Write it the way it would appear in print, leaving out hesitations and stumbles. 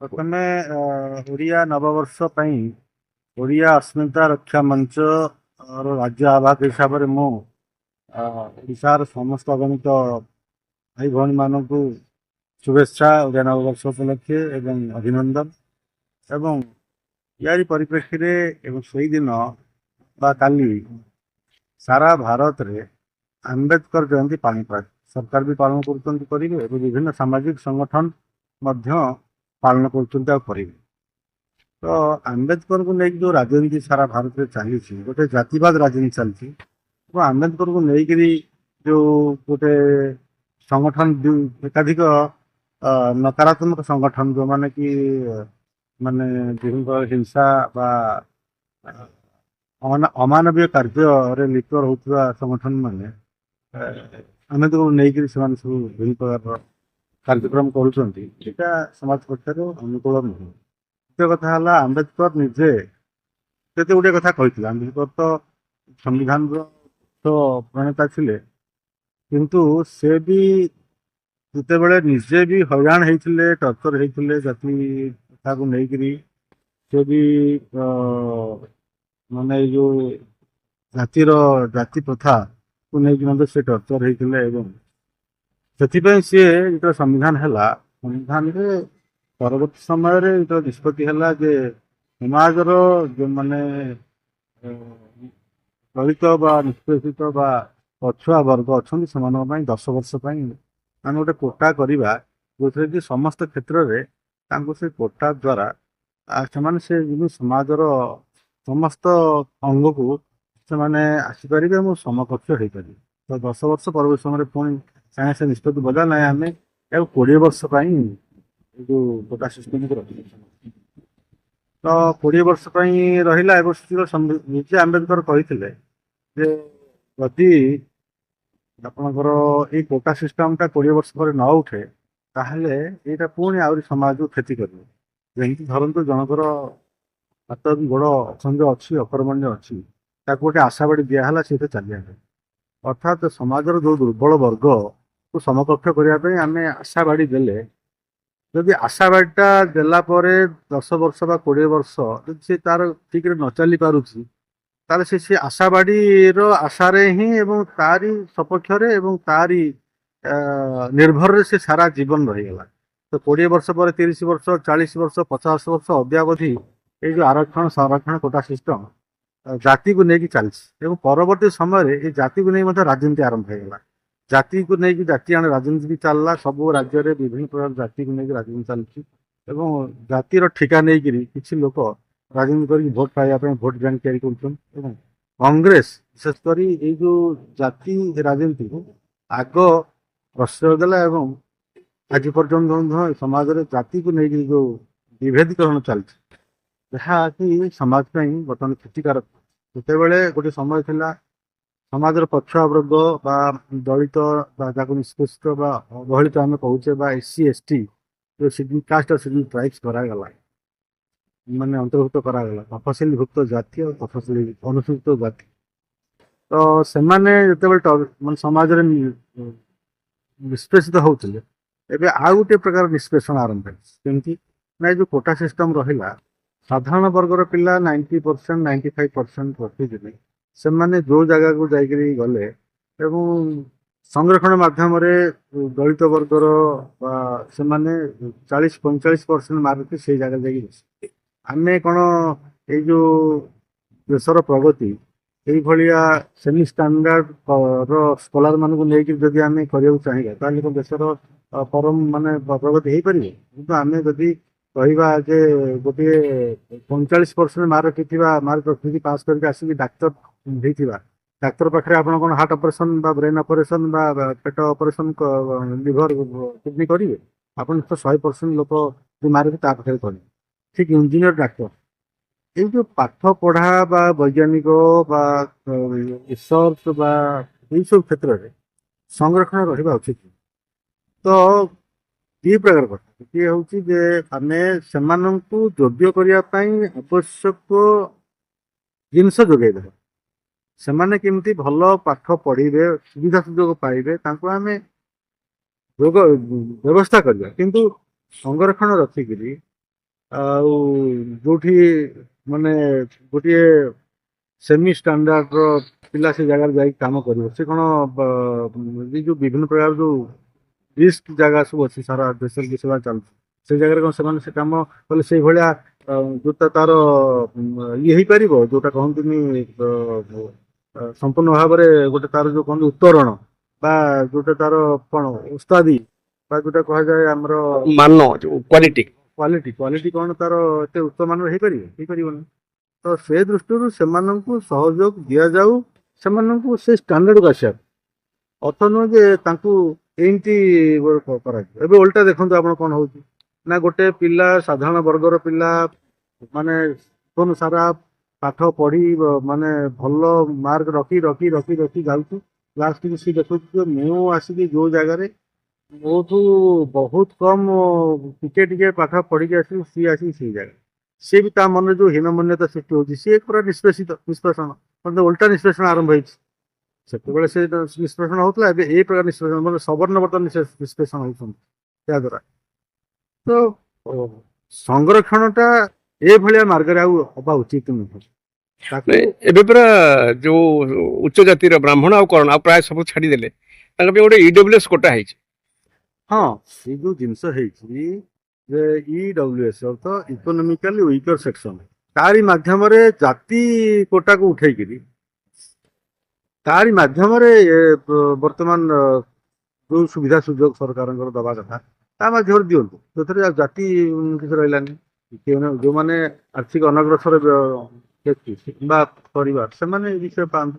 ପ୍ରଥମେ ଓଡ଼ିଆ ନବବର୍ଷ ପାଇଁ ଓଡ଼ିଆ ଅସ୍ମିତା ରକ୍ଷା ମଞ୍ଚର ରାଜ୍ୟ ଆବାହକ ହିସାବରେ ମୁଁ ଓଡ଼ିଶାର ସମସ୍ତ ଅଗଣିତ ଭାଇ ଭଉଣୀମାନଙ୍କୁ ଶୁଭେଚ୍ଛା ଓଡ଼ିଆ ନବବର୍ଷ ଉପଲକ୍ଷେ ଏବଂ ଅଭିନନ୍ଦନ। ଏବଂ ଏହାରି ପରିପ୍ରେକ୍ଷୀରେ ଏବଂ ସେହିଦିନ ବା କାଲି ସାରା ଭାରତରେ ଆମ୍ବେଦକର ଜୟନ୍ତୀ ପାଳନ କରାଯାଏ। ସରକାର ବି ପାଳନ କରୁଛନ୍ତି, କରିବେ, ଏବଂ ବିଭିନ୍ନ ସାମାଜିକ ସଂଗଠନ ମଧ୍ୟ ପାଳନ କରୁଛନ୍ତି ଆଉ କରିବେ। ତ ଆମ୍ବେଦକରଙ୍କୁ ନେଇକି ଯେଉଁ ରାଜନୀତି ସାରା ଭାରତରେ ଚାଲିଛି, ଗୋଟେ ଜାତିବାଦ ରାଜନୀତି ଚାଲିଛି ଏବଂ ଆମ୍ବେଦକରଙ୍କୁ ନେଇକିରି ଯେଉଁ ଗୋଟେ ସଂଗଠନ ଏକାଧିକ ନକାରାତ୍ମକ ସଂଗଠନ ଯେଉଁମାନେ କି ମାନେ ବିଭିନ୍ନ ପ୍ରକାର ହିଂସା ବା ଅମାନବୀୟ କାର୍ଯ୍ୟରେ ଲିପ୍ତ ରହୁଥିବା ସଂଗଠନ ମାନେ ଆମ୍ବେଦକରଙ୍କୁ ନେଇକିରି ସେମାନେ ସବୁ ବିଭିନ୍ନ ପ୍ରକାରର କାର୍ଯ୍ୟକ୍ରମ କରୁଛନ୍ତି। ଏଇଟା ସମାଜ ପକ୍ଷରୁ ଅନୁକୂଳ ନୁହେଁ। ଦ୍ୱିତୀୟ କଥା ହେଲା, ଆମ୍ବେଦକର ନିଜେ କେତେ ଗୁଡ଼ିଏ କଥା କହିଥିଲେ। ଆମ୍ବେଦକର ତ ସମ୍ବିଧାନର ତ ପ୍ରଣେତା ଥିଲେ, କିନ୍ତୁ ସେ ବି ଯେତେବେଳେ ନିଜେ ବି ହଇରାଣ ହେଇଥିଲେ, ଟର୍ଚର ହେଇଥିଲେ ଜାତି କଥାକୁ ନେଇକିରି, ସେ ବି ମାନେ ଏଇ ଯେଉଁ ଜାତି ପ୍ରଥାକୁ ନେଇକି ମଧ୍ୟ ସେ ଟର୍ଚର ହେଇଥିଲେ। ଏବଂ ସେଥିପାଇଁ ସିଏ ଯେତେବେଳେ ସମ୍ବିଧାନ ହେଲା, ସମ୍ବିଧାନରେ ପରବର୍ତ୍ତୀ ସମୟରେ ଯେତେବେଳେ ନିଷ୍ପତ୍ତି ହେଲା ଯେ ସମାଜର ଯେଉଁମାନେ ଦଳିତ ବା ନିଷ୍ପେଷିତ ବା ପଛୁଆ ବର୍ଗ ଅଛନ୍ତି, ସେମାନଙ୍କ ପାଇଁ 10 ବର୍ଷ ପାଇଁ ଆମେ ଗୋଟେ କୋଟା କରିବା, ଯେଉଁଥିରେ କି ସମସ୍ତ କ୍ଷେତ୍ରରେ ତାଙ୍କୁ ସେ କୋଟା ଦ୍ୱାରା ସେମାନେ ସେ ସମାଜର ସମସ୍ତ ଅଙ୍ଗକୁ ସେମାନେ ଆସିପାରିବେ ଏବଂ ସମକକ୍ଷ ହେଇପାରିବେ। ତ 10 ବର୍ଷ ପରବର୍ତ୍ତୀ ସମୟରେ ପୁଣି ସାଙ୍ଗେ ସେ ନିଷ୍ପତ୍ତି ବଦଳ ନାହିଁ, ଆମେ ଏହାକୁ 20 ବର୍ଷ ପାଇଁ ଏ ଯେଉଁ କୋଟା ସିଷ୍ଟମକୁ ରଖିଛୁ। ତ 20 ବର୍ଷ ପାଇଁ ରହିଲା। ଏବଂ ନିଜେ ଆମ୍ବେଦକର କହିଥିଲେ ଯେ ଯଦି ଆପଣଙ୍କର ଏଇ କୋଟା ସିଷ୍ଟମଟା 20 ବର୍ଷ ପରେ ନ ଉଠେ, ତାହେଲେ ଏଇଟା ପୁଣି ଆହୁରି ସମାଜକୁ କ୍ଷତି କରିବ। ଯେମିତି ଧରନ୍ତୁ ଜଣଙ୍କର ହାତ ଗୋଡ଼ ଅଖଣ୍ଡ ଅଛି, ଅକର୍ମଣ୍ୟ ଅଛି, ତାକୁ ଗୋଟେ ଆଶାବାଡ଼ି ଦିଆହେଲା, ସେ ଚାଲିଗଲା। ଅର୍ଥାତ୍ ସମାଜର ଯେଉଁ ଦୁର୍ବଳ ବର୍ଗକୁ ସମକକ୍ଷ କରିବା ପାଇଁ ଆମେ ଆଶାବାଡ଼ି ଦେଲେ, ଯଦି ଆଶାବାଡ଼ିଟା ଦେଲା ପରେ 10 ବର୍ଷ ବା 20 ବର୍ଷ ଯଦି ସେ ତାର ଠିକରେ ନ ଚାଲି ପାରୁଛି, ତାହେଲେ ସେ ଆଶାବାଡ଼ିର ଆଶାରେ ହିଁ ଏବଂ ତାରି ସପକ୍ଷରେ ଏବଂ ତାରି ନିର୍ଭରରେ ସେ ସାରା ଜୀବନ ରହିଗଲା। ତ 20 ବର୍ଷ ପରେ 30 ବର୍ଷ, 40 ବର୍ଷ, 50 ବର୍ଷ ଅଦ୍ୟାବଧି ଏଇ ଯେଉଁ ଆରକ୍ଷଣ ସଂରକ୍ଷଣ କୋଟା ସିଷ୍ଟମ ଜାତିକୁ ନେଇକି ଚାଲିଛି। ଏବଂ ପରବର୍ତ୍ତୀ ସମୟରେ এই ଜାତିକୁ ନେଇ ମଧ୍ୟ ରାଜନୀତି ଆରମ୍ଭ ହେଇଗଲା। ଜାତିକୁ ନେଇକି ଜାତିଆଣ ରାଜନୀତି ବି ଚାଲିଲା। ସବୁ ରାଜ୍ୟରେ ବିଭିନ୍ନ ପ୍ରକାର ଜାତିକୁ ନେଇକି ରାଜନୀତି ଚାଲିଛି ଏବଂ ଜାତିର ଠିକା ନେଇକିରି କିଛି ଲୋକ ରାଜନୀତି କରିକି ଭୋଟ ପାଇବା ପାଇଁ ଭୋଟ ବ୍ୟାଙ୍କ ତିଆରି କରୁଛନ୍ତି। ଏବଂ କଂଗ୍ରେସ ବିଶେଷ କରି ଏଇ ଯେଉଁ ଜାତି ରାଜନୀତିକୁ ଆଗ ପ୍ରଶ୍ରୟ ଦେଲା ଏବଂ ଆଜି ପର୍ଯ୍ୟନ୍ତ ମଧ୍ୟ ସମାଜରେ ଜାତିକୁ ନେଇକି ଯେଉଁ ବିଭେଦୀକରଣ ଚାଲିଛି, ଯାହାକି ସମାଜ ପାଇଁ ବର୍ତ୍ତମାନ କ୍ଷତିକାରକ। ଯେତେବେଳେ ଗୋଟେ ସମୟ ଥିଲା ସମାଜର ପଛୁଆ ବର୍ଗ ବା ଦଳିତ ବା ଯାହାକୁ ନିଷ୍ପେଷିତ ବା ଅବହେଳିତ ଆମେ କହୁଛେ, ବା SC ST ଯେଉଁ ସିଡ୍ୟୁଲ୍ କାଷ୍ଟ ଆଉ ସିଡ୍ୟୁଲ୍ ଟ୍ରାଇବ୍ସ କରାଗଲା, ମାନେ ଅନ୍ତର୍ଭୁକ୍ତ କରାଗଲା, ତଫସିଲଭୁକ୍ତ ଜାତି ଆଉ ତଫସିଲ ଅନୁସୂଚିତ ଜାତି। ତ ସେମାନେ ଯେତେବେଳେ ମାନେ ସମାଜରେ ନିଷ୍ପେଷିତ ହଉଥିଲେ, ଏବେ ଆଉ ଗୋଟେ ପ୍ରକାର ନିଷ୍ପେଷଣ ଆରମ୍ଭ ହେଇଛି। କେମିତି ନା ଏ ଯେଉଁ କୋଟା ସିଷ୍ଟମ ରହିଲା, ସାଧାରଣ ବର୍ଗର ପିଲା 90%, 95% ରଖିଥିଲେ, ସେମାନେ ଯେଉଁ ଜାଗାକୁ ଯାଇକରି ଗଲେ ଏବଂ ସଂରକ୍ଷଣ ମାଧ୍ୟମରେ ଦଳିତ ବର୍ଗର ବା ସେମାନେ 40-45% ମାର୍କ ସେଇ ଜାଗାରେ ଯାଇକି ବସିଲେ। ଆମେ କ'ଣ ଏଇ ଯେଉଁ ଦେଶର ପ୍ରଗତି এইଭଳିଆ ସେମି ଷ୍ଟାଣ୍ଡାର୍ଡ ସ୍କଲାର ମାନଙ୍କୁ ନେଇକି ଯଦି ଆମେ କରିବାକୁ ଚାହିଁବା, ତାହେଲେ ତ ଦେଶର ପରମ ମାନେ ପ୍ରଗତି ହେଇପାରିବ। କିନ୍ତୁ ଆମେ ଯଦି କହିବା ଯେ ଗୋଟିଏ 45% ମାର୍କ ରଖିଥିବା, ମାର୍କ ରଖିକି ପାସ୍ କରିକି ଆସିକି ଡାକ୍ତର ହେଇଥିବା, ଡାକ୍ତର ପାଖରେ ଆପଣ କ'ଣ ହାର୍ଟ ଅପରେସନ ବା ବ୍ରେନ୍ ଅପରେସନ ବା ପେଟ ଅପରେସନ, ଲିଭର କିଡନୀ କରିବେ? ଆପଣ ତ 100% ଲୋକ ମାର୍କ ତା ପାଖରେ କରିବେ। ଠିକ ଇଞ୍ଜିନିୟର, ଡାକ୍ତର, এই যে ପାଠ ପଢ଼ା ବା ବୈଜ୍ଞାନିକ ବା ରିସର୍ଚ୍ଚ ବା ଏଇସବୁ କ୍ଷେତ୍ରରେ ସଂରକ୍ଷଣ ରହିବା ଉଚିତ। ତ ଦୁଇ ପ୍ରକାର କଥା। ଗୋଟିଏ ହେଉଛି ଯେ ଆମେ ସେମାନଙ୍କୁ ଯୋଗ୍ୟ କରିବା ପାଇଁ ଆବଶ୍ୟକ ଜିନିଷ ଯୋଗାଇ ଦେବା। ସେମାନେ କେମିତି ଭଲ ପାଠ ପଢ଼ିବେ, ସୁବିଧା ସୁଯୋଗ ପାଇବେ, ତାଙ୍କୁ ଆମେ ବ୍ୟବସ୍ଥା କରିବା। କିନ୍ତୁ ସଂରକ୍ଷଣ ରଖିକିରି ଆଉ ଯୋଉଠି ମାନେ ଗୋଟିଏ ସେମି ଷ୍ଟାଣ୍ଡାର୍ଡର ପିଲା ସେ ଜାଗାରେ ଯାଇକି କାମ କରିବ ସେ କଣ ଏଇ ଯୋଉ ବିଭିନ୍ନ ପ୍ରକାର ଯୋଉ ରିସ୍କ ଜାଗା ସବୁ ଅଛି ସାରା ଦେଶରେ କି ସେବା ଚାଲୁଛି ସେଇ ଜାଗାରେ କଣ ସେମାନେ ସେ କାମ କଲେ ସେଇଭଳିଆ ଯୋଉଟା ତାର ଇଏ ହେଇପାରିବ ଯୋଉଟା କହନ୍ତିନି ସମ୍ପୂର୍ଣ୍ଣ ଭାବରେ ଗୋଟେ ତାର ଯୋଉ କହନ୍ତି ଉତ୍ତରଣ ବା ଯୋଉଟା ତାର କଣ ଉସ୍ତାଦି ବା ଯୋଉଟା କୁହାଯାଏ ଆମର ମାନ ଯୋଉ କ୍ୱାଲିଟି। କ୍ୱାଲିଟି କ୍ୱାଲିଟି କଣ ତାର ଏତେ ଉତ୍ତମ ମାନର ହେଇପାରିବ ହେଇପାରିବନି। ତ ସେ ଦୃଷ୍ଟିରୁ ସେମାନଙ୍କୁ ସହଯୋଗ ଦିଆଯାଉ ସେମାନଙ୍କୁ ସେ ଷ୍ଟାଣ୍ଡାର୍ଡକୁ ଆସିବାକୁ ଅର୍ଥ ନୁହେଁ ଯେ ତାଙ୍କୁ ଏମିତି କରାଯିବ। ଏବେ ଓଲଟା ଦେଖନ୍ତୁ ଆପଣ କଣ ହଉଛି ନା ଗୋଟେ ପିଲା ସାଧାରଣ ବର୍ଗର ପିଲା ମାନେ ଜୀବନ ସାରା ପାଠ ପଢି ମାନେ ଭଲ ମାର୍କ ରଖି ରଖି ରଖି ରଖି ଯାଉଛି ଲାଷ୍ଟକୁ ସେ ଦେଖୁଛି ଯେ ମୁଁ ଆସିକି ଯୋଉ ଜାଗାରେ ମୋଠୁ ବହୁତ କମ ଟିକେ ଟିକେ ପାଠ ପଢିକି ଆସିକି ସିଏ ଆସିକି ସେଇ ଜାଗା ସିଏ ବି ତା ମନରେ ଯୋଉ ହୀନମନ୍ୟତା ସୃଷ୍ଟି ହଉଛି ସିଏ ପୁରା ନିଷ୍ପେଷଣ ମାନେ ଓଲଟା ନିଷ୍ପେଷଣ ଆରମ୍ଭ ହେଇଛି। ସେତେବେଳେ ସେ ନିଷ୍ପେଷଣ ହଉଥିଲା ଏବେ ଏଇ ପ୍ରକାର ନିଷ୍ପେଷଣ ମାନେ ସବର୍ଣ୍ଣ ବର୍ତ୍ତମାନ ନିଷ୍ପେଷଣ ହଉଛନ୍ତି ଏହା ଦ୍ୱାରା। ତ ଓ, ସଂରକ୍ଷଣଟା ଏଭଳିଆ ମାର୍ଗରେ ଆଉ ହବା ଉଚିତ ନୁହେଁ ତାକୁ। ଏବେ ପୁରା ଯୋଉ ଉଚ୍ଚ ଜାତିର ବ୍ରାହ୍ମଣ ଆଉ କରଣ ଆଉ ପ୍ରାୟ ସବୁ ଛାଡିଦେଲେ ତାଙ୍କ ପାଇଁ ଗୋଟେ ଇଡବ୍ଲ୍ୟୁଏସ୍ କୋଟା ହେଇଛି। ହଁ ସେ ଯୋଉ ଜିନିଷ ହେଇଛି ଯେ ଇଡବ୍ଲ୍ୟୁଏସ୍ ଅର୍ଥ ଇକୋନୋମିକାଲି ୱିକର ସେକ୍ସନ ତାରି ମାଧ୍ୟମରେ ଜାତି କୋଟାକୁ ଉଠେଇକିରି ତାରି ମାଧ୍ୟମରେ ବର୍ତ୍ତମାନ ଯୋଉ ସୁବିଧା ସୁଯୋଗ ସରକାରଙ୍କର ଦବା କଥା ତା ମାଧ୍ୟମରେ ଦିଅନ୍ତୁ ଯୋଉଥିରେ ଆଉ ଜାତି କିଛି ରହିଲାନି। ଯୋଉମାନେ ଆର୍ଥିକ ଅନଗ୍ରସର ବ୍ୟକ୍ତି କିମ୍ବା ପରିବାର ସେମାନେ ଏ ବିଷୟ ପାଆନ୍ତୁ।